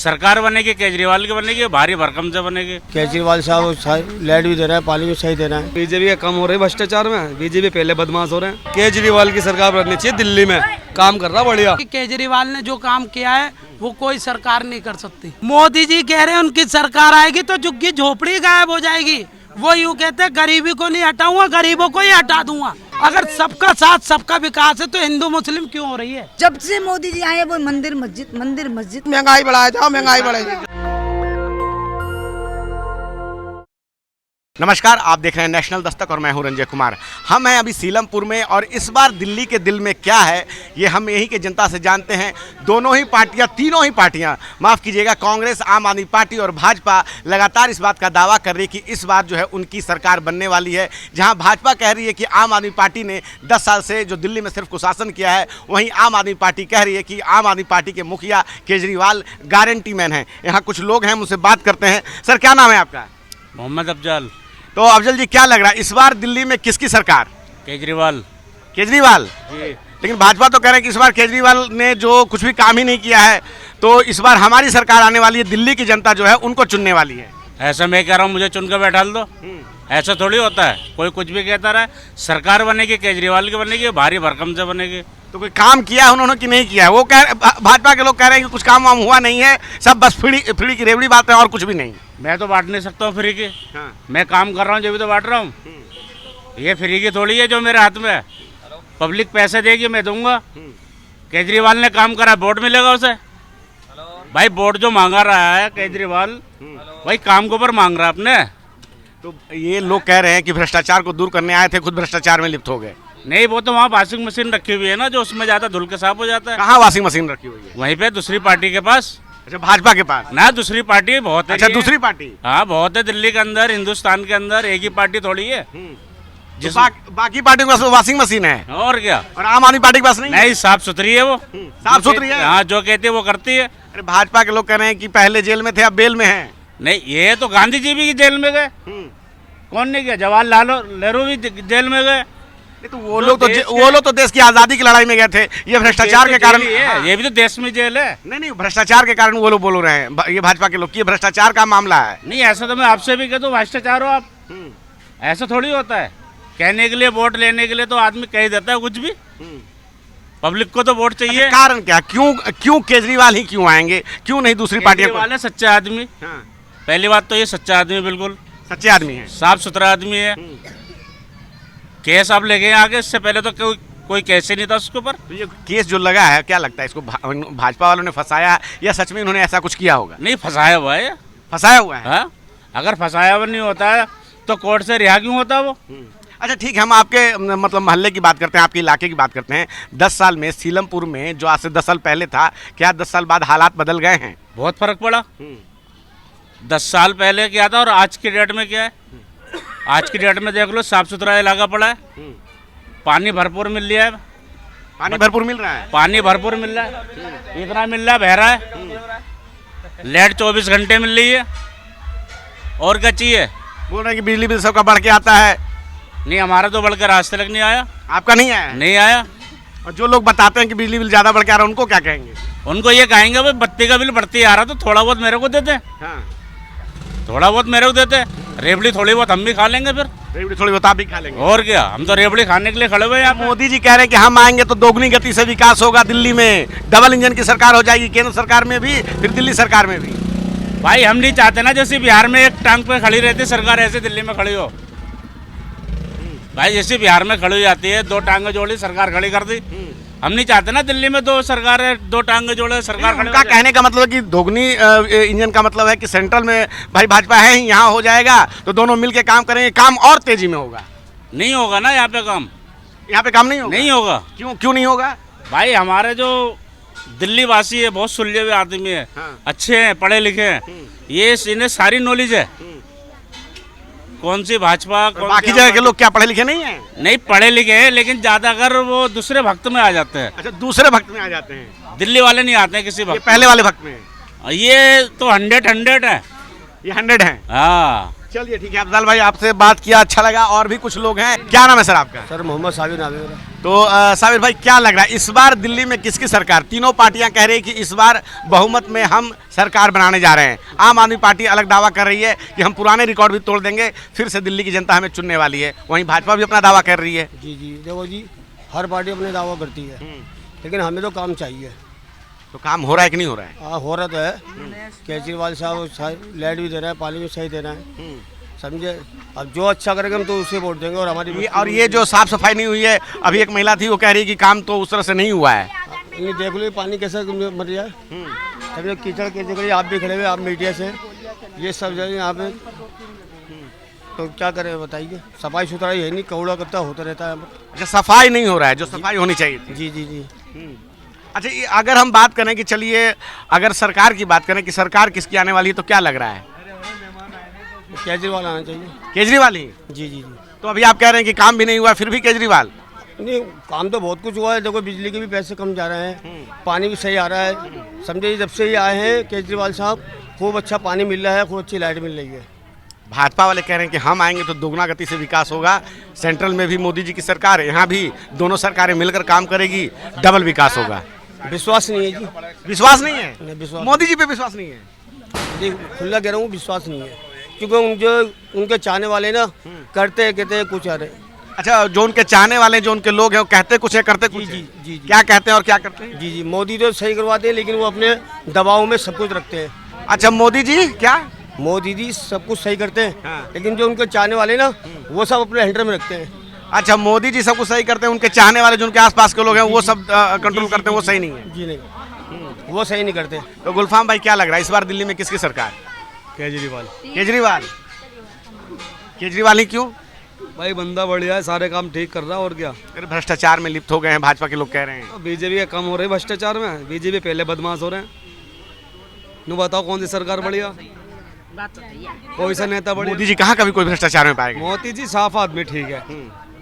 सरकार बनेगी केजरीवाल की बनेगी, भारी भरकम से बनेगी। केजरीवाल साहब लाइट भी दे रहा है, पानी भी सही दे रहा है। बीजेपी का कम हो रही है भ्रष्टाचार में, बीजेपी पहले बदमाश हो रहे हैं। केजरीवाल की सरकार बननी चाहिए, दिल्ली में काम कर रहा बढ़िया। केजरीवाल ने जो काम किया है वो कोई सरकार नहीं कर सकती। मोदी जी कह रहे हैं उनकी सरकार आएगी तो झुग्गी झोपड़ी गायब हो जाएगी। वो यूँ कहते हैं गरीबी को नहीं हटाऊंगा, गरीबों को ही हटा दूंगा। अगर सबका साथ सबका विकास है तो हिंदू मुस्लिम क्यों हो रही है? जब से मोदी जी आए वो मंदिर मस्जिद महंगाई बढ़ाया जाओ, महंगाई बढ़ेगी। नमस्कार, आप देख रहे हैं नेशनल दस्तक और मैं हूं रंजय कुमार। हम हैं अभी सीलमपुर में और इस बार दिल्ली के दिल में क्या है ये हम यहीं के जनता से जानते हैं। दोनों ही पार्टियां, तीनों ही पार्टियां, माफ़ कीजिएगा, कांग्रेस, आम आदमी पार्टी और भाजपा लगातार इस बात का दावा कर रही है कि इस बार जो है उनकी सरकार बनने वाली है। जहां भाजपा कह रही है कि आम आदमी पार्टी ने 10 साल से जो दिल्ली में सिर्फ कुशासन किया है, वहीं आम आदमी पार्टी कह रही है कि आम आदमी पार्टी के मुखिया केजरीवाल गारंटी मैन हैं। यहाँ कुछ लोग हैं, उनसे बात करते हैं। सर, क्या नाम है आपका? मोहम्मद अफजल। तो अफजल जी, क्या लग रहा है इस बार दिल्ली में किसकी सरकार? केजरीवाल। केजरीवाल जी। लेकिन भाजपा तो कह रहे हैं कि इस बार केजरीवाल ने जो कुछ भी काम ही नहीं किया है, तो इस बार हमारी सरकार आने वाली है, दिल्ली की जनता जो है उनको चुनने वाली है। ऐसा मैं कह रहा हूँ मुझे चुन कर बैठा दो, ऐसा थोड़ी होता है। कोई कुछ भी कहता रहा, सरकार बनेगी केजरीवाल की बनेगी, भारी भरकम से बनेगी। तो कोई काम किया है उन्होंने कि नहीं किया है? वो कह भाजपा के लोग कह रहे हैं कि कुछ काम वाम हुआ नहीं है, सब बस फ्री की रेवड़ी बात है और कुछ भी नहीं। मैं तो बांट नहीं सकता हूँ फ्री की। हाँ। मैं काम कर रहा हूँ जब भी तो बांट रहा हूँ। ये फ्री की थोड़ी है जो मेरे हाथ में है। पब्लिक पैसे देगी, मैं दूंगा। केजरीवाल ने काम करा, वोट मिलेगा उसे। भाई वोट जो मांगा रहा है केजरीवाल, भाई काम के ऊपर मांग रहा है अपने। तो ये लोग कह रहे हैं कि भ्रष्टाचार को दूर करने आए थे, खुद भ्रष्टाचार में लिप्त हो गए। नहीं, वो तो वहाँ वॉशिंग मशीन रखी हुई है ना, जो उसमें जाता धुल के साफ हो जाता है। कहाँ वॉशिंग मशीन रखी हुई है? वहीं पे दूसरी पार्टी के पास। अच्छा, भाजपा के पास ना, दूसरी पार्टी बहुत है। अच्छा, दूसरी पार्टी। हाँ, बहुत है दिल्ली के अंदर, हिंदुस्तान के अंदर एक ही पार्टी थोड़ी है। जिस बाकी पार्टी के पास वॉशिंग मशीन है और क्या, और आम आदमी पार्टी के पास नहीं है? नहीं, साफ सुथरी है वो। साफ सुथरी है। हाँ, जो कहती है वो करती है। अरे भाजपा के लोग कह रहे हैं कि पहले जेल में थे, अब बेल में हैं। नहीं, ये तो गांधी जी भी जेल में गए। कौन नहीं गया? जवाहरलाल नेहरू भी जेल में गए। तो वो लोग तो देश की आजादी की लड़ाई में गए थे। ये भ्रष्टाचार के कारण ये भी तो देश में जेल है। नहीं, भ्रष्टाचार के कारण वो लोग बोल रहे हैं, ये भाजपा के लोग, ये भ्रष्टाचार का मामला है। नहीं, ऐसा तो मैं आपसे भी कह दूं, भ्रष्टाचार हो आप। ऐसा थोड़ी होता है। कहने के लिए, वोट लेने के लिए तो आदमी कह देता है कुछ भी। पब्लिक को तो वोट चाहिए। अच्छा, कारण क्या? क्यों केजरीवाल ही क्यों आएंगे, क्यों नहीं दूसरी पार्टियां? केजरीवाल है सच्चा आदमी। पहली बात तो ये सच्चा आदमी, बिल्कुल सच्चे आदमी है, साफ सुथरा आदमी है। केस आप लेके आगे, इससे पहले तो कोई केस ही नहीं था उसके ऊपर। तो ये केस जो लगा है, क्या लगता है इसको भाजपा वालों ने फंसाया या सच में इन्होंने ऐसा कुछ किया होगा? नहीं, फंसाया हुआ है। फंसाया हुआ है। हाँ? अगर फंसाया हुआ नहीं होता है तो कोर्ट से रिहा क्यों होता वो? अच्छा ठीक है, हम आपके मतलब मोहल्ले की बात करते हैं, आपके इलाके की बात करते हैं। 10 साल में सीलमपुर में जो आज से 10 साल पहले था, क्या 10 साल बाद हालात बदल गए हैं? बहुत फर्क पड़ा। 10 साल पहले क्या था और आज की डेट में क्या है? आज की डेट में देख लो, साफ सुथरा इलाका पड़ा है, पानी भरपूर मिल रहा है। पानी भरपूर मिल रहा है? पानी भरपूर मिल रहा है, इतना मिल रहा है, बह रहा है। लाइट 24 घंटे मिल रही है। और क्या चाहिए? बोल रहे हैं कि बिजली बिल सबका बढ़ के आता है। नहीं, हमारा तो बढ़कर आज तक नहीं आया। आपका नहीं आया? नहीं आया। और जो लोग बताते हैं कि बिजली बिल ज़्यादा बढ़ के आ रहा है, उनको क्या कहेंगे? उनको ये कहेंगे भाई बत्ती का बिल बढ़ती आ रहा तो थोड़ा बहुत मेरे को देते। हाँ। थोड़ा बहुत मेरे को देते, रेवड़ी थोड़ी बहुत हम भी खा लेंगे। फिर रेवड़ी थोड़ी बहुत आप भी खा लेंगे। और क्या, हम तो रेवड़ी खाने के लिए खड़े हुए हैं। मोदी जी कह रहे हैं कि हम आएंगे तो दोगुनी गति से विकास होगा दिल्ली में, डबल इंजन की सरकार हो जाएगी, केंद्र सरकार में भी, फिर दिल्ली सरकार में भी। भाई हम नहीं चाहते ना जैसे बिहार में एक टांग पे खड़ी रहती सरकार, ऐसे दिल्ली में खड़ी हो। भाई जैसे बिहार में खड़ी हो जाती है, 2 टांगे जोड़ी सरकार खड़ी कर दी। हम नहीं चाहते ना दिल्ली में 2 सरकार है, 2 टांगे जोड़े सरकार खड़ी। उनका कहने का मतलब है कि दोगुनी इंजन का मतलब है कि सेंट्रल में भाई भाजपा है ही, यहाँ हो जाएगा तो दोनों मिलके काम करेंगे, काम और तेजी में होगा। नहीं होगा ना यहाँ पे काम। यहाँ पे काम नहीं होगा? नहीं होगा। क्यों नहीं होगा? भाई हमारे जो दिल्ली वासी है बहुत सुलझे हुए आदमी है। हाँ। अच्छे हैं, पढ़े लिखे हैं, ये इन्हें सारी नॉलेज है। कौन सी भाजपा, बाकी जगह के लोग क्या पढ़े लिखे नहीं हैं? नहीं, पढ़े लिखे हैं, लेकिन ज्यादातर वो दूसरे भक्त में आ जाते हैं। अच्छा, दूसरे भक्त में आ जाते हैं। दिल्ली वाले नहीं आते हैं किसी भक्त। पहले वाले भक्त में ये तो 100 है। ये 100 है। हाँ, चलिए ठीक है अफजल भाई, आपसे बात किया अच्छा लगा। और भी कुछ लोग हैं, क्या नाम है सर आपका? सर मोहम्मद साबिर नाम है मेरा। तो साबिर भाई क्या लग रहा है इस बार दिल्ली में किसकी सरकार? तीनों पार्टियां कह रही है कि इस बार बहुमत में हम सरकार बनाने जा रहे हैं। आम आदमी पार्टी अलग दावा कर रही है कि हम पुराने रिकॉर्ड भी तोड़ देंगे, फिर से दिल्ली की जनता हमें चुनने वाली है। वहीं भाजपा भी अपना दावा कर रही है। जी जी देखो जी, हर पार्टी अपने दावा करती है, लेकिन हमें तो काम चाहिए। तो काम हो रहा है कि नहीं हो रहा है? हाँ हो रहा तो है। केजरीवाल साहब लाइट भी दे रहा है, पानी भी सही दे रहा है, समझे। अब जो अच्छा करेगा हम तो उसे वोट देंगे। और हमारी ये जो साफ सफाई नहीं हुई है, अभी एक महिला थी वो कह रही है कि काम तो उस तरह से नहीं हुआ है। ये देख लो ये पानी कैसा मर जाए, समझे। कीचड़ कैसे करिए, आप भी खड़े हुए, आप मीडिया से ये सब जगह यहाँ पे, तो क्या करें बताइए। सफाई सुथराई है नहीं, कूड़ा कत्ता होता रहता है। अच्छा सफाई नहीं हो रहा है, जो सफाई होनी चाहिए थी। जी जी जी। अच्छा ये अगर हम बात करें कि चलिए अगर सरकार की बात करें कि सरकार किसकी आने वाली है, तो क्या लग रहा है? केजरीवाल आना चाहिए। केजरीवाल ही? जी जी जी। तो अभी आप कह रहे हैं कि काम भी नहीं हुआ, फिर भी केजरीवाल? नहीं काम तो बहुत कुछ हुआ है। देखो बिजली के भी पैसे कम जा रहे हैं, पानी भी सही आ रहा है, समझे। जब से ये आए हैं केजरीवाल साहब, खूब अच्छा पानी मिल रहा है, खूब अच्छी लाइट मिल रही है। भाजपा वाले कह रहे हैं कि हम आएंगे तो दोगुना गति से विकास होगा। सेंट्रल में भी मोदी जी की सरकार है, यहाँ भी दोनों सरकारें मिलकर काम करेगी, डबल विकास होगा। विश्वास नहीं है जी। विश्वास नहीं है? नहीं, विश्वास मोदी जी पे विश्वास नहीं है? जी खुला कह रहा हूँ, विश्वास नहीं है। क्योंकि उनके चाहने वाले ना करते हैं, कहते हैं कुछ आ रहे। अच्छा जो उनके चाहने वाले, जो उनके लोग हैं, वो कहते कुछ है करते कुछ है। जी जी। क्या कहते हैं और क्या करते हैं? जी जी मोदी तो सही करवाते हैं, लेकिन वो अपने दबाव में सब कुछ रखते हैं। अच्छा मोदी जी क्या? मोदी जी सब कुछ सही करते हैं, हाँ। लेकिन जो उनके चाहने वाले ना वो सब अपने हैंडल में रखते हैं। अच्छा मोदी जी सब कुछ सही करते हैं, उनके चाहने वाले जो उनके आसपास के लोग हैं वो सब कंट्रोल करते हैं, वो सही नहीं है? जी नहीं, वो सही नहीं करते। तो गुलफाम भाई क्या लग रहा है इस बार दिल्ली में किसकी सरकार? केजरीवाल। केजरीवाल? केजरीवाल ही क्यों? भाई बंदा बढ़िया है, सारे काम ठीक कर रहा है और क्या। अरे भ्रष्टाचार में लिप्त हो गए हैं भाजपा के लोग कह रहे हैं। बीजेपी का कम हो रही है भ्रष्टाचार में, बीजेपी पहले बदमाश हो रहे हैं। नु बताओ कौन सी सरकार बढ़िया, कोई सा नेता बढ़िया? मोदी जी कहाँ कभी कोई भ्रष्टाचार में पाएंगे? मोदी जी साफ आदमी, ठीक है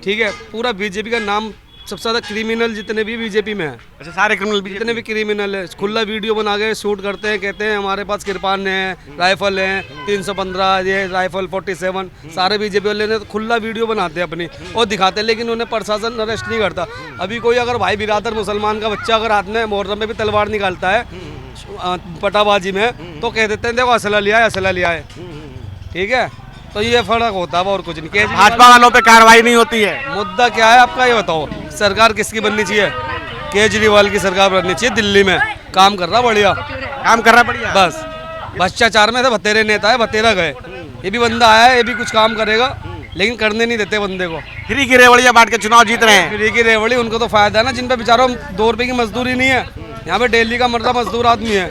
ठीक है। पूरा बीजेपी का नाम, सबसे ज्यादा क्रिमिनल जितने भी बीजेपी में है, अच्छा सारे क्रिमिनल जितने भी क्रिमिनल है, खुला वीडियो बना के शूट करते हैं, कहते हैं हमारे पास किरपान है, राइफल है, 315 ये राइफल 47, सारे बीजेपी वाले ने तो खुला वीडियो बनाते हैं अपनी और दिखाते हैं, लेकिन उन्हें प्रशासन अरेस्ट नहीं करता। अभी कोई अगर भाई बिरादर मुसलमान का बच्चा अगर हाथ में मुहर्रम में भी तलवार निकालता है पटाबाजी में, तो कह देते हैं देखो असला लिया है, असला लिया है, ठीक है। तो ये फर्क होता है और कुछ नहीं। भाजपा वालों पे कार्रवाई नहीं होती है। मुद्दा क्या है आपका, ये बताओ। सरकार किसकी बननी चाहिए? केजरीवाल की सरकार बननी चाहिए दिल्ली में। काम कर रहा बढ़िया, काम कर रहा बढ़िया। बस भ्रष्टाचार में तो बतेरे नेता है, बतेरा गए। ये भी बंदा आया है, ये भी कुछ काम करेगा, लेकिन करने नहीं देते बंदे को। फ्री की रेवड़ियां बांट के चुनाव जीत रहे हैं। फ्री की रेवड़ी उनको तो फायदा है ना, जिन पे बेचारों 2 रुपए की मजदूरी नहीं है। यहाँ पे डेली का मर्दा मजदूर आदमी है,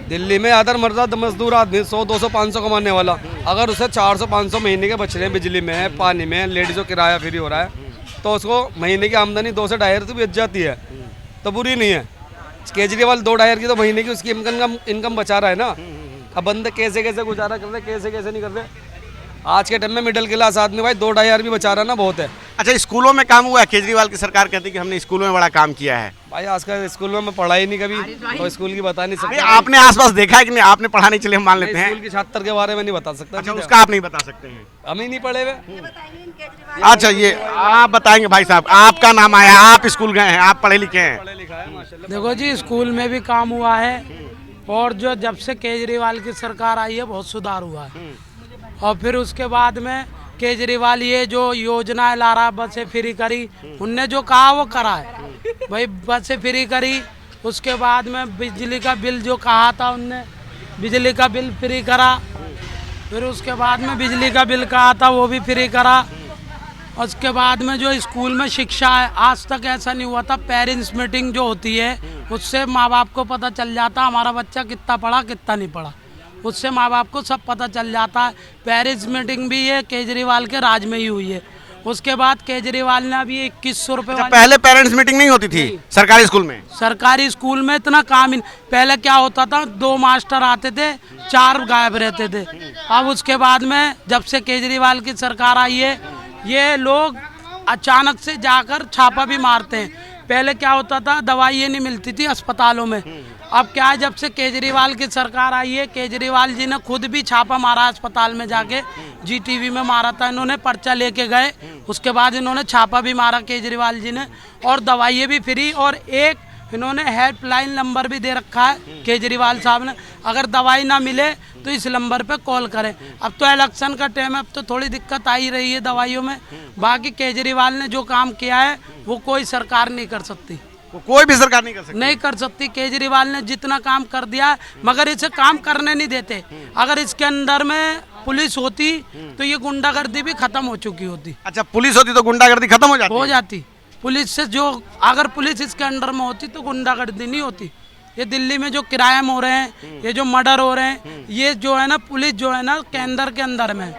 दिल्ली में अदर मर्दा मजदूर आदमी 100, 200, 500 कमाने वाला, अगर उसे 400, 500 महीने के बच रहे हैं बिजली में, पानी में, लेडीजों किराया फ्री हो रहा है, तो उसको महीने की आमदनी 2 से 2.5 भी बच जाती है, तो बुरी नहीं है। केजरीवाल 2-2.5 की तो महीने की उसकी इनकम बचा रहा है ना। अब बंदे कैसे कैसे गुजारा कर रहे, कैसे कैसे नहीं कर रहे। आज के टाइम में मिडिल क्लास आदमी भाई 2-2.5 भी बचा रहा ना, बहुत है। अच्छा स्कूलों में काम हुआ है? केजरीवाल की सरकार कहती है कि हमने स्कूलों में बड़ा काम किया है। भाई आजकल स्कूल में मैं पढ़ा ही नहीं कभी, तो स्कूल की बता नहीं सकता। आपने आसपास देखा है कि नहीं? आपने पढ़ा नहीं, चलिए हम मान लेते हैं। स्कूल के छात्र के बारे में नहीं बता सकता। अच्छा उसका आप नहीं बता सकते हैं? हम ही नहीं पढ़े हुए। अच्छा ये आप बताएंगे भाई साहब, आपका नाम आया, आप स्कूल गए हैं, आप पढ़े लिखे हैं। देखो जी स्कूल में भी काम हुआ है, और जो जब से केजरीवाल की सरकार आई है बहुत सुधार हुआ है। और फिर उसके बाद में केजरीवाल ये जो योजनाएं ला रहा, बसें फ्री करी, उनने जो कहा वो करा है भाई। बसें फ्री करी, उसके बाद में बिजली का बिल जो कहा था उनने, बिजली का बिल फ्री करा। फिर उसके बाद में बिजली का बिल कहा था वो भी फ्री करा। उसके बाद में जो स्कूल में शिक्षा है, आज तक ऐसा नहीं हुआ था। पेरेंट्स मीटिंग जो होती है उससे माँ बाप को पता चल जाता हमारा बच्चा कितना पढ़ा कितना नहीं पढ़ा, उससे माँ बाप को सब पता चल जाता है। पेरेंट्स मीटिंग भी ये केजरीवाल के राज में ही हुई है। उसके बाद केजरीवाल ने अभी 2100 रुपये पहले पेरेंट्स मीटिंग नहीं होती थी सरकारी स्कूल में? सरकारी स्कूल में इतना काम ही पहले क्या होता था, 2 मास्टर आते थे, 4 गायब रहते थे। अब उसके बाद में जब से केजरीवाल की सरकार आई है, ये लोग अचानक से जाकर छापा भी मारते हैं। पहले क्या होता था, दवाइयाँ नहीं मिलती थी अस्पतालों में, अब क्या है, जब से केजरीवाल की सरकार आई है, केजरीवाल जी ने खुद भी छापा मारा अस्पताल में जाके, जीटीवी में मारा था इन्होंने, पर्चा लेके गए, उसके बाद इन्होंने छापा भी मारा केजरीवाल जी ने, और दवाइयाँ भी फ्री, और एक इन्होंने हेल्पलाइन नंबर भी दे रखा है केजरीवाल साहब ने, अगर दवाई ना मिले तो इस नंबर पे कॉल करें। अब तो इलेक्शन का टाइम है, अब तो थोड़ी दिक्कत आ ही रही है दवाइयों में, बाकी केजरीवाल ने जो काम किया है वो कोई सरकार नहीं कर सकती, कोई भी सरकार नहीं कर सकती। नहीं कर सकती। केजरीवाल ने जितना काम कर दिया है, मगर इसे काम करने नहीं देते। अगर इसके अंदर में पुलिस होती तो ये गुंडागर्दी भी खत्म हो चुकी होती, अच्छा, पुलिस होती तो गुंडागर्दी खत्म हो जाती। पुलिस से जो, अगर पुलिस इसके अंडर में होती तो गुंडागर्दी नहीं होती। ये दिल्ली में जो क्राइम हो रहे हैं, ये जो मर्डर हो रहे हैं, ये जो है ना पुलिस जो है ना केंद्र के अंदर में,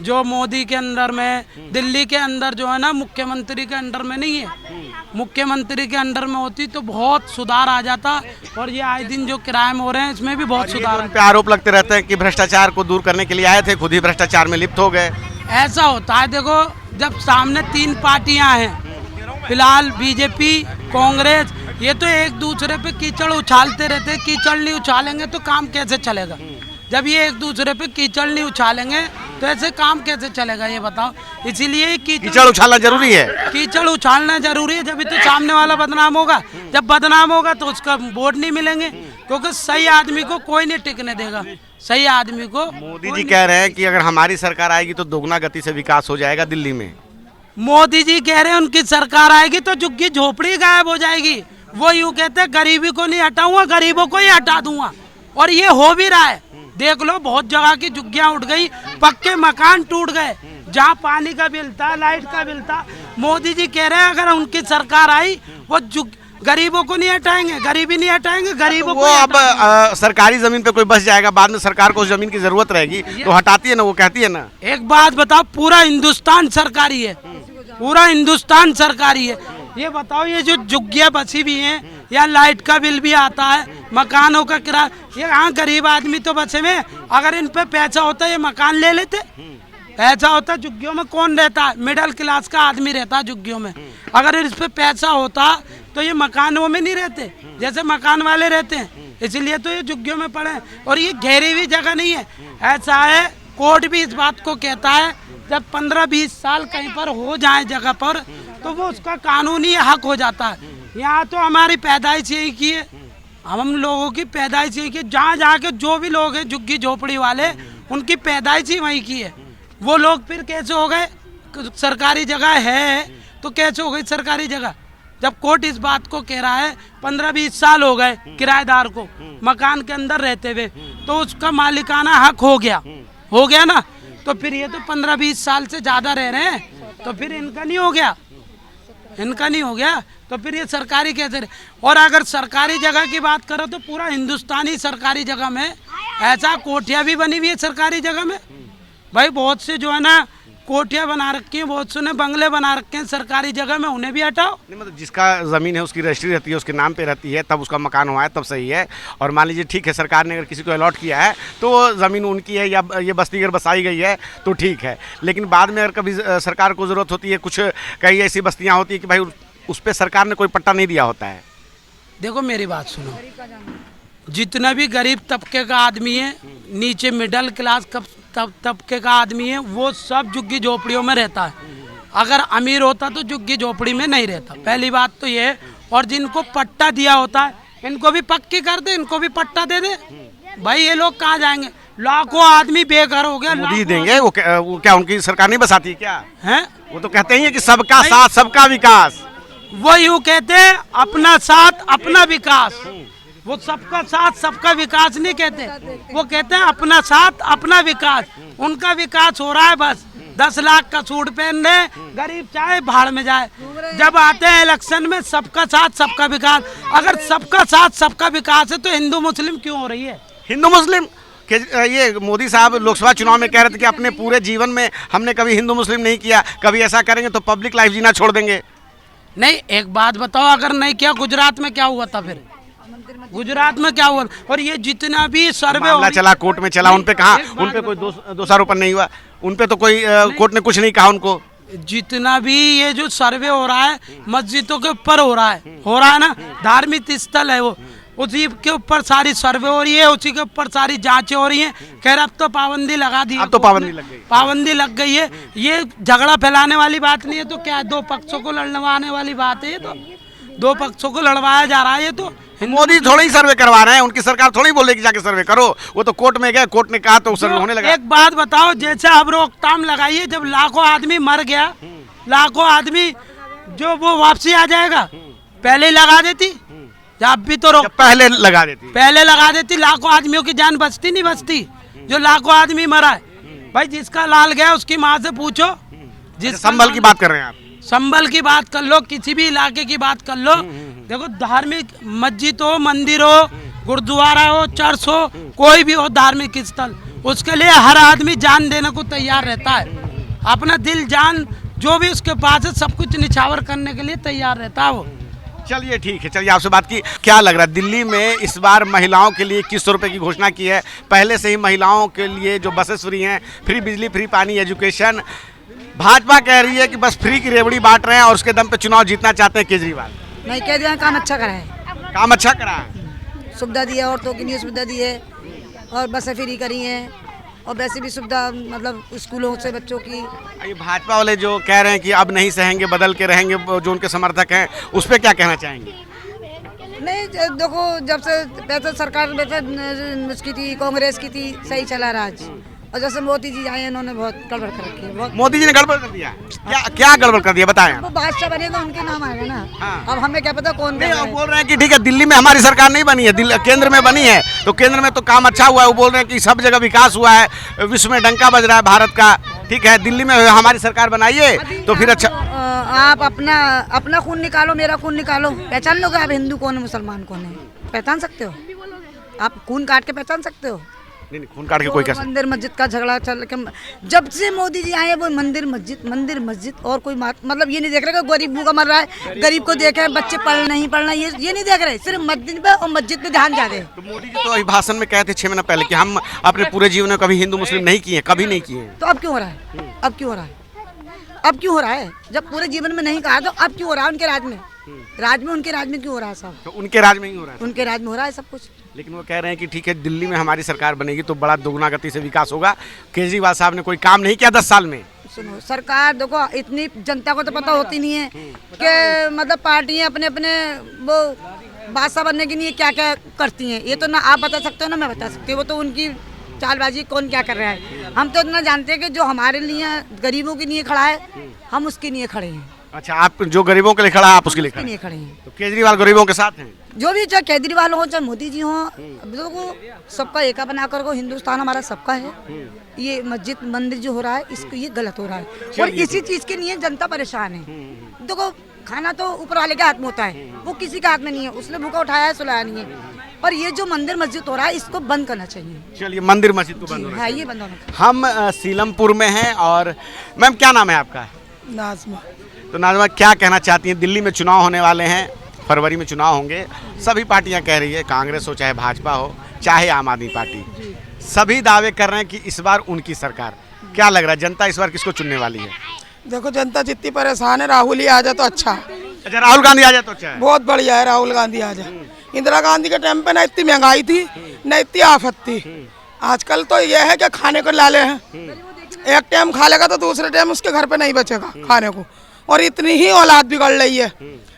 जो मोदी के अंदर में, दिल्ली के अंदर जो है ना मुख्यमंत्री के अंडर में नहीं है। मुख्यमंत्री के अंडर में होती तो बहुत सुधार आ जाता, और ये आए दिन जो क्राइम हो रहे हैं इसमें भी बहुत सुधार। उन पे आरोप लगते रहते हैं कि भ्रष्टाचार को दूर करने के लिए आए थे, खुद ही भ्रष्टाचार में लिप्त हो गए। ऐसा होता है, देखो जब सामने तीन पार्टियां हैं फिलहाल, बीजेपी, कांग्रेस, ये तो एक दूसरे पे कीचड़ उछालते रहते हैं। कीचड़ नहीं उछालेंगे तो काम कैसे चलेगा? जब ये एक दूसरे पे कीचड़ नहीं उछालेंगे तो ऐसे काम कैसे चलेगा, ये बताओ। इसीलिए कीचड़ उछालना जरूरी है, कीचड़ उछालना जरूरी है, जब तो सामने वाला बदनाम होगा। जब बदनाम होगा तो उसका वोट नहीं मिलेंगे, क्योंकि सही आदमी को कोई नहीं टिकने देगा। सही आदमी को मोदी जी कह रहे हैं कि अगर हमारी सरकार आएगी तो दोगुना गति से विकास हो जाएगा दिल्ली में। मोदी जी कह रहे हैं उनकी सरकार आएगी तो झुग्गी झोपड़ी गायब हो जाएगी। वो यूँ कहते हैं गरीबी को नहीं हटाऊंगा, गरीबों को ही हटा दूंगा, और ये हो भी रहा है। देख लो, बहुत जगह की झुग्गियां उठ गई, पक्के मकान टूट गए, जहाँ पानी का बिल था, लाइट का बिल था। मोदी जी कह रहे हैं अगर उनकी सरकार आई वो गरीबों को नहीं हटाएंगे, गरीबी नहीं हटाएंगे, गरीबों को अब सरकारी जमीन पे कोई बस जाएगा, बाद में सरकार को उस जमीन की जरूरत रहेगी तो हटाती है ना, वो कहती है ना। एक बात बताओ, पूरा हिंदुस्तान सरकारी है, पूरा हिंदुस्तान सरकारी है। ये बताओ, ये जो झुग्गियां बची हुई हैं, या लाइट का बिल भी आता है, मकानों का किराया, ये हाँ गरीब आदमी तो बचे में, अगर इन पे पैसा होता ये मकान ले लेते। पैसा होता, झुग्गियों में कौन रहता है? मिडिल क्लास का आदमी रहता है झुग्गियों में। अगर इस पे पैसा होता तो ये मकानों में नहीं रहते जैसे मकान वाले रहते हैं, इसीलिए तो ये झुग्गियों में पड़े हैं। और ये घेरी हुई जगह नहीं है, ऐसा है कोर्ट भी इस बात को कहता है, जब 15-20 साल कहीं पर हो जाए जगह पर तो वो उसका कानूनी हक हो जाता है। यहाँ तो हमारी पैदाइश यही की है, हम लोगों की पैदाइश यही की, जहाँ जाके जो भी लोग हैं झुग्गी झोपड़ी वाले, उनकी पैदाइश ही वहीं की है। वो लोग फिर कैसे हो गए सरकारी जगह है तो कैसे हो गई सरकारी जगह? जब कोर्ट इस बात को कह रहा है 15-20 साल हो गए किराएदार को मकान के अंदर रहते हुए, तो उसका मालिकाना हक हो गया ना। तो फिर ये तो 15-20 साल से ज़्यादा रह रहे हैं, तो फिर इनका नहीं हो गया, इनका नहीं हो गया, तो फिर ये सरकारी कैसे रहे? और अगर सरकारी जगह की बात करो तो पूरा हिंदुस्तानी सरकारी जगह में ऐसा कोठियाँ भी बनी हुई है सरकारी जगह में भाई, बहुत से जो है ना कोठियाँ बना रखी हैं, बहुत से ने बंगले बना रखे हैं सरकारी जगह में, उन्हें भी हटाओ। नहीं, मतलब जिसका ज़मीन है उसकी रजिस्ट्री रहती है, उसके नाम पे रहती है, तब उसका मकान हुआ है तब सही है। और मान लीजिए ठीक है, सरकार ने अगर किसी को अलॉट किया है तो वो ज़मीन उनकी है, या ये बस्ती अगर बसाई गई है तो ठीक है। लेकिन बाद में अगर कभी सरकार को ज़रूरत होती है, कुछ कई ऐसी बस्तियाँ होती है कि भाई उस पर सरकार ने कोई पट्टा नहीं दिया होता है। देखो मेरी बात सुनो, जितना भी गरीब तबके का आदमी है, नीचे मिडिल क्लास तबके का आदमी है, वो सब झुग्गी झोपड़ियों में रहता है। अगर अमीर होता तो झुग्गी झोपड़ी में नहीं रहता, पहली बात तो ये है। और जिनको पट्टा दिया होता है इनको भी पक्की कर दे, इनको भी पट्टा दे दे भाई, ये लोग कहाँ जाएंगे? लाखों आदमी बेघर हो गया। मोदी देंगे वो क्या उनकी सरकार नहीं बसाती क्या है? वो तो कहते ही है कि सबका साथ सबका विकास। वो यूँ कहते हैं अपना साथ अपना विकास, वो सबका साथ सबका विकास नहीं कहते, वो कहते हैं अपना साथ अपना विकास। उनका विकास हो रहा है बस 10 लाख का सूट पहन ले, गरीब चाहे भाड़ में जाए। जब आते हैं इलेक्शन में सबका साथ सबका विकास, अगर सबका साथ सबका विकास है तो हिंदू मुस्लिम क्यों हो रही है? हिंदू मुस्लिम ये मोदी साहब लोकसभा चुनाव में कह रहे थे कि अपने पूरे जीवन में हमने कभी हिंदू मुस्लिम नहीं किया, कभी ऐसा करेंगे तो पब्लिक लाइफ जीना छोड़ देंगे। नहीं, एक बात बताओ, अगर नहीं किया गुजरात में क्या हुआ था? फिर गुजरात में क्या हुआ? और ये जितना भी सर्वे चला कोर्ट में चला, उन पे कहा, उन पे कोई दोषारोपण नहीं हुआ, उन पे तो कोई कोर्ट ने कुछ नहीं कहा उनको। जितना भी ये जो सर्वे हो रहा है मस्जिदों के ऊपर हो रहा है ना, धार्मिक स्थल है वो, उसी के ऊपर सारी सर्वे हो रही है, उसी के ऊपर सारी जांचें हो रही हैं। खैर अब तो पाबंदी लगा दी है, अब तो पाबंदी लग गई, पाबंदी लग गई है। ये झगड़ा फैलाने वाली बात नहीं है, तो क्या दो पक्षों को लड़वाने वाली बात है। ये तो दो पक्षों को लड़वाया जा रहा है। ये तो मोदी थोड़ी ही सर्वे करवा रहे हैं, उनकी सरकार थोड़ी बोल रही कि जाके सर्वे करो। वो तो कोर्ट में गए, कोर्ट ने कहा तो सर्वे होने लगा। एक बात बताओ, जैसे अब रोकथाम लगाइए, जब लाखों आदमी मर गया, लाखों आदमी जो वो वापसी आ जाएगा, पहले ही लगा देती। जब भी तो पहले लगा देती, पहले लगा देती, लाखों आदमियों की जान बचती नहीं बचती। जो लाखों आदमी मरा है, भाई जिसका लाल गया उसकी माँ से पूछो। जिस संभल की बात कर रहे हैं आप, संभल की बात कर लो, किसी भी इलाके की बात कर लो। देखो धार्मिक मस्जिद हो, मंदिर हो, गुरुद्वारा हो, चर्च हो, कोई भी हो धार्मिक स्थल, उसके लिए हर आदमी जान देने को तैयार रहता है। अपना दिल जान जो भी उसके पास है सब कुछ निछावर करने के लिए तैयार रहता है वो। चलिए ठीक है, चलिए आपसे बात की। क्या लग रहा है दिल्ली में इस बार महिलाओं के लिए 2100 रुपये की घोषणा की है। पहले से ही महिलाओं के लिए जो बसेस फ्री हैं, फ्री बिजली, फ्री पानी, एजुकेशन। भाजपा कह रही है कि बस फ्री की रेवड़ी बांट रहे हैं और उसके दम पे चुनाव जीतना चाहते हैं केजरीवाल। नहीं, केजरीवाल काम अच्छा करा है, काम अच्छा करा है, सुविधा दी है, औरतों के लिए सुविधा दी है, और बसें फ्री करी हैं, और वैसे भी सुविधा मतलब स्कूलों से बच्चों की। ये भाजपा वाले जो कह रहे हैं कि अब नहीं सहेंगे, बदल के रहेंगे, जो उनके समर्थक हैं, उस पर क्या कहना चाहेंगे? नहीं देखो, जब से पैसे सरकार उसकी थी, कांग्रेस की थी, सही चला राज। और जैसे मोदी जी आए, इन्होंने बहुत गड़बड़ कर रखी है। बहुत मोदी जी ने गड़बड़ कर दिया। क्या गड़बड़ कर दिया बताएं आप। वो बादशाह बनेगा, उनके नाम आएगा ना। हाँ। अब हमें क्या पता कौन नहीं, बनेगा। वो बोल रहे हैं कि ठीक है दिल्ली में हमारी सरकार नहीं बनी है, केंद्र में बनी है, तो केंद्र में तो काम अच्छा हुआ है। वो बोल रहे हैं कि सब जगह विकास हुआ है, विश्व में डंका बज रहा है भारत का। ठीक है, दिल्ली में हमारी सरकार बनाइए तो फिर अच्छा। आप अपना खून निकालो, मेरा खून निकालो, पहचान लोगे आप हिंदू कौन है, मुसलमान कौन है, पहचान सकते हो आप? खून काट के पहचान सकते हो? नहीं, खून काट के कोई कैसे। मंदिर मस्जिद का झगड़ा चल के जब से मोदी जी आए, वो मंदिर मस्जिद और कोई मतलब ये नहीं देख रहे कि गरीब का मर रहा है, गरीब को देख रहे हैं, बच्चे पढ़ नहीं पढ़ना, ये नहीं देख रहे। सिर्फ मस्जिद पे और मस्जिद पे ध्यान जा रहे हैं। तो मोदी जी तो अभी भाषण में कहते 6 महीने पहले कि हम अपने पूरे जीवन में कभी हिंदू मुस्लिम नहीं किए, कभी नहीं किए। तो अब क्यों हो रहा है? अब क्यों हो रहा है? अब क्यों हो रहा है? जब पूरे जीवन में नहीं कहा तो अब क्यों हो रहा है? उनके राज में उनके राज में क्यों हो रहा है सब? तो उनके राज में ही हो रहा है, उनके राज में हो रहा है सब कुछ। लेकिन वो कह रहे हैं कि ठीक है दिल्ली में हमारी सरकार बनेगी तो बड़ा दोगुना गति से विकास होगा। केजरीवाल साहब ने कोई काम नहीं किया 10 साल में। सुनो, सरकार देखो, इतनी जनता को तो पता होती नहीं है कि मतलब पार्टियां अपने अपने वो बादशाह बनने के लिए क्या क्या करती हैं। ये तो ना आप बता सकते हो ना मैं बता सकती हूँ। वो तो उनकी चालबाजी, कौन क्या कर रहा है। हम तो इतना जानते हैं कि जो हमारे लिए गरीबों के लिए खड़ा है, हम उसके लिए खड़े हैं। अच्छा, आप जो गरीबों के लिए खड़ा है आप उसके लिए उसके लिए खड़े हैं। तो केजरीवाल गरीबों के साथ हैं। जो भी, चाहे केजरीवाल हो चाहे मोदी जी हो, देखो सबका एका बना कर को हिंदुस्तान हमारा सबका है। ये मस्जिद मंदिर जो हो रहा है, इसको ये गलत हो रहा है और इसी चीज के लिए जनता परेशान है। देखो, खाना तो ऊपर वाले के हाथ में होता है, वो किसी के हाथ में नहीं है। उसने भूखा उठाया है, सुलाया नहीं है। और ये जो मंदिर मस्जिद हो रहा है, इसको बंद करना चाहिए। चलिए, मंदिर मस्जिद तो बंद होना है, ये बंद होना चाहिए। हम सीलमपुर में हैं और मैम क्या नाम है आपका? नाज़मा। तो नाज़मा, क्या कहना चाहती हैं? दिल्ली में चुनाव होने वाले हैं, फरवरी में चुनाव होंगे। सभी पार्टियां कह रही है, कांग्रेस हो चाहे भाजपा हो चाहे आम आदमी पार्टी, सभी दावे कर रहे हैं कि इस बार उनकी सरकार। क्या लग रहा है जनता इस बार किसको चुनने वाली है? देखो, जनता जितनी परेशान है, राहुल ही आ जाए तो अच्छा। अच्छा, राहुल गांधी आ जाए तो अच्छा है। बहुत बढ़िया है, राहुल गांधी आ जाए। इंदिरा गांधी के टाइम पे न इतनी महंगाई थी न इतनी आफत थी। आजकल तो यह है कि खाने को लाले हैं, एक टाइम खा लेगा तो दूसरे टाइम उसके घर पे नहीं बचेगा खाने को। और इतनी ही औलाद बिगड़ रही है,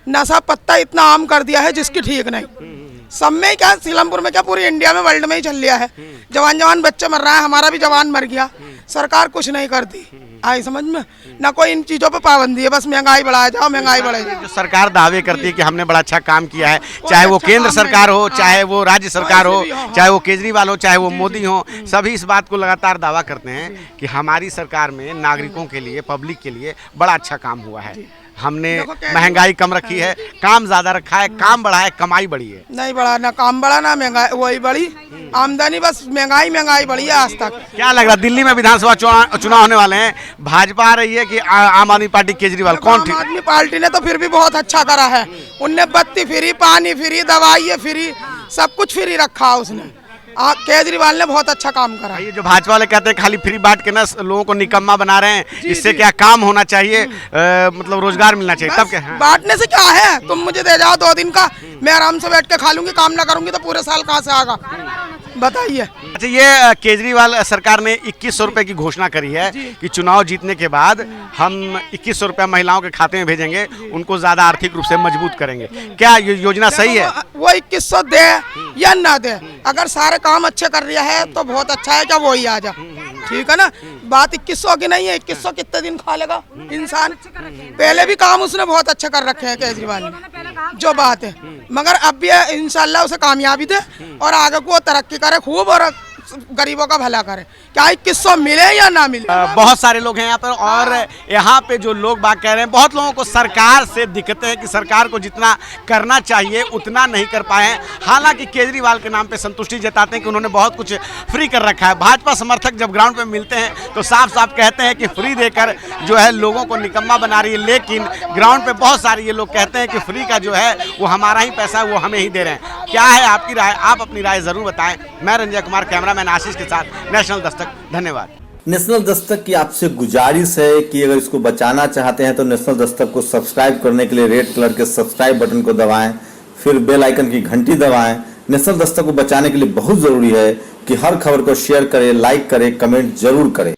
नशा पत्ता इतना आम कर दिया है जिसकी ठीक नहीं। सब में क्या, सीलमपुर में क्या, पूरी इंडिया में, वर्ल्ड में ही चल लिया है। जवान बच्चे मर रहा है, हमारा भी जवान मर गया। सरकार कुछ नहीं करती, आई समझ में ना। कोई इन चीजों पे पाबंदी है, बस महंगाई बढ़ाया जाओ, महंगाई बढ़ाई जाओ। जो सरकार दावे करती है कि हमने बड़ा अच्छा काम किया है, चाहे वो केंद्र सरकार हो, चाहे वो राज्य सरकार हो, चाहे वो केजरीवाल हो, चाहे वो मोदी हो, सभी इस बात को लगातार दावा करते हैं कि हमारी सरकार में नागरिकों के लिए, पब्लिक के लिए बड़ा अच्छा काम हुआ है। हमने महंगाई कम रखी है, काम ज्यादा रखा है, काम बढ़ा है, कमाई बढ़ी है। नहीं बढ़ा, ना काम बढ़ा ना महंगाई वही बढ़ी, आमदनी बस महंगाई बढ़ी है आज तक। क्या लग रहा है दिल्ली में विधानसभा चुनाव होने वाले हैं, भाजपा आ रही है कि आम आदमी पार्टी केजरीवाल, कौन ठीक? आम आदमी पार्टी ने तो फिर भी बहुत अच्छा करा है। उनने बत्ती फ्री, पानी फ्री, दवाई फ्री, सब कुछ फ्री रखा उसने। केजरीवाल ने बहुत अच्छा काम करा। ये जो भाजपा वाले कहते हैं खाली फ्री बांट के ना लोगों को निकम्मा बना रहे हैं, इससे क्या काम होना चाहिए, मतलब रोजगार मिलना चाहिए, तब क्या? हाँ। बांटने से क्या है, तुम मुझे दे जाओ 2 दिन का, मैं आराम से बैठ के खा लूंगी, काम ना करूंगी तो पूरे साल कहाँ से आएगा बताइए। अच्छा, ये केजरीवाल सरकार ने 2100 रुपए की घोषणा करी है कि चुनाव जीतने के बाद हम 2100 रुपया महिलाओं के खाते में भेजेंगे, उनको ज्यादा आर्थिक रूप से मजबूत करेंगे। क्या ये योजना सही है? वो 2100 दे या ना दे, अगर सारे काम अच्छे कर रहा है तो बहुत अच्छा है, क्या वो ही आ जा, ठीक है ना। बात 2100 की नहीं है, 2100 कितने दिन खा लेगा इंसान। पहले भी काम उसने बहुत अच्छे कर रखे हैं केजरीवाल ने, जो बात है, मगर अब भी इंशाल्लाह उसे कामयाबी दे और आगे को तरक्की करे खूब और गरीबों का भला करे। क्या 2100 मिले या ना मिले? बहुत सारे लोग हैं यहाँ पर, और यहाँ पे जो लोग बात कह रहे हैं, बहुत लोगों को सरकार से दिक्कतें हैं कि सरकार को जितना करना चाहिए उतना नहीं कर पाए हैं। हालांकि केजरीवाल के नाम पे संतुष्टि जताते हैं कि उन्होंने बहुत कुछ फ्री कर रखा है। भाजपा समर्थक जब ग्राउंड पे मिलते हैं तो साफ साफ कहते हैं कि फ्री देकर जो है लोगों को निकम्मा बना रही है, लेकिन ग्राउंड पे बहुत सारे ये लोग कहते हैं कि फ्री का जो है वो हमारा ही पैसा है, वो हमें ही दे रहे हैं। क्या है आपकी राय? आप अपनी राय जरूर बताएं। मैं रंजय कुमार, कैमरामैन आशीष के साथ, नेशनल दस्तक। धन्यवाद। नेशनल दस्तक की आपसे गुजारिश है कि अगर इसको बचाना चाहते हैं तो नेशनल दस्तक को सब्सक्राइब करने के लिए रेड कलर के सब्सक्राइब बटन को दबाएं, फिर बेल आइकन की घंटी दबाएं। नेशनल दस्तक को बचाने के लिए बहुत जरूरी है कि हर खबर को शेयर करें, लाइक करें, कमेंट जरूर करें।